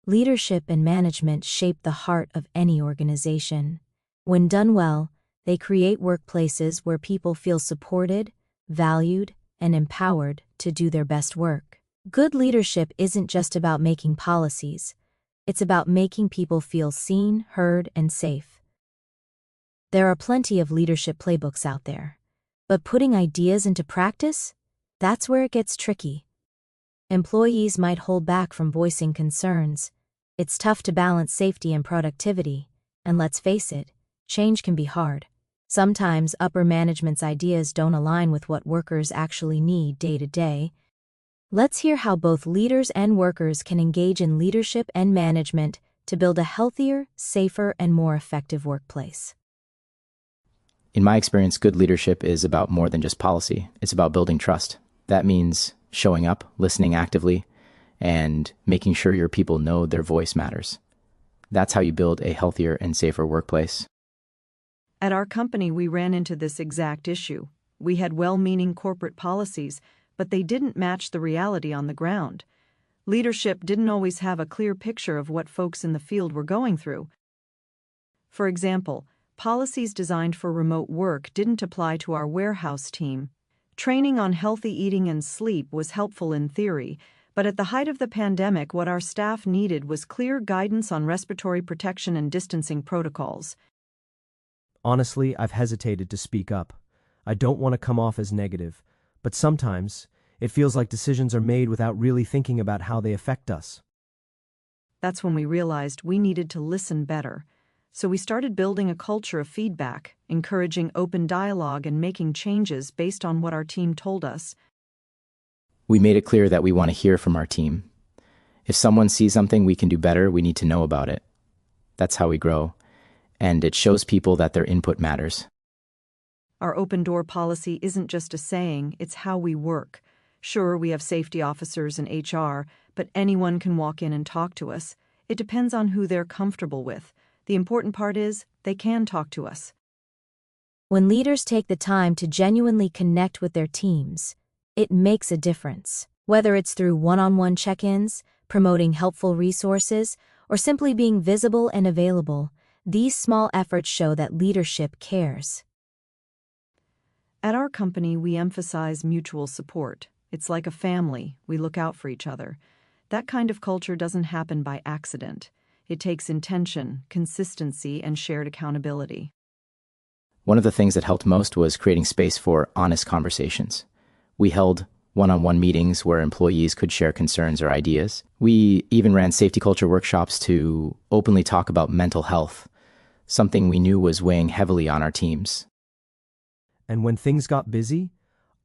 Leadership and management shape the heart of any organization. When done well, they create workplaces where people feel supported, valued, and empowered to do their best work. Good leadership isn't just about making policies. It's about making people feel seen, heard, and safe. There are plenty of leadership playbooks out there. But putting ideas into practice? That's where it gets tricky. Employees might hold back from voicing concerns. It's tough to balance safety and productivity. And let's face it, change can be hard. Sometimes upper management's ideas don't align with what workers actually need day to day. Let's hear how both leaders and workers can engage in leadership and management to build a healthier, safer, and more effective workplace. In my experience, good leadership is about more than just policy. It's about building trust. That means showing up, listening actively, and making sure your people know their voice matters. That's how you build a healthier and safer workplace. At our company, we ran into this exact issue. We had well-meaning corporate policies, but they didn't match the reality on the ground. Leadership didn't always have a clear picture of what folks in the field were going through. For example, policies designed for remote work didn't apply to our warehouse team. Training on healthy eating and sleep was helpful in theory, but at the height of the pandemic, what our staff needed was clear guidance on respiratory protection and distancing protocols. Honestly, I've hesitated to speak up. I don't want to come off as negative, but sometimes it feels like decisions are made without really thinking about how they affect us. That's when we realized we needed to listen better. So we started building a culture of feedback, encouraging open dialogue and making changes based on what our team told us. We made it clear that we want to hear from our team. If someone sees something we can do better, we need to know about it. That's how we grow. And it shows people that their input matters. Our open door policy isn't just a saying, it's how we work. Sure, we have safety officers and HR, but anyone can walk in and talk to us. It depends on who they're comfortable with. The important part is they can talk to us. When leaders take the time to genuinely connect with their teams, it makes a difference. Whether it's through one-on-one check-ins, promoting helpful resources, or simply being visible and available, these small efforts show that leadership cares. At our company, we emphasize mutual support. It's like a family. We look out for each other. That kind of culture doesn't happen by accident. It takes intention, consistency, and shared accountability. One of the things that helped most was creating space for honest conversations. We held one-on-one meetings where employees could share concerns or ideas. We even ran safety culture workshops to openly talk about mental health, something we knew was weighing heavily on our teams. And when things got busy,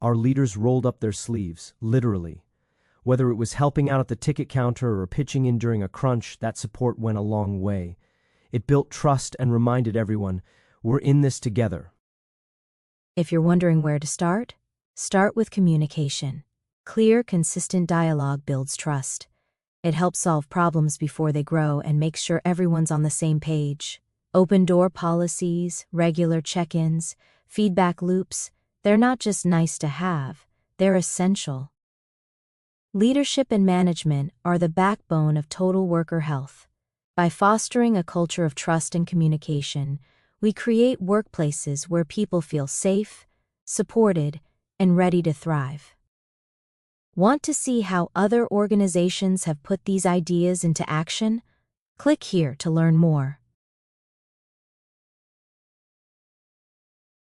our leaders rolled up their sleeves, literally. Whether it was helping out at the ticket counter or pitching in during a crunch, that support went a long way. It built trust and reminded everyone, we're in this together. If you're wondering where to start with communication. Clear, consistent dialogue builds trust. It helps solve problems before they grow and makes sure everyone's on the same page. Open door policies, regular check-ins, feedback loops, they're not just nice to have, they're essential. Leadership and management are the backbone of total worker health. By fostering a culture of trust and communication, we create workplaces where people feel safe, supported, and ready to thrive. Want to see how other organizations have put these ideas into action? Click here to learn more.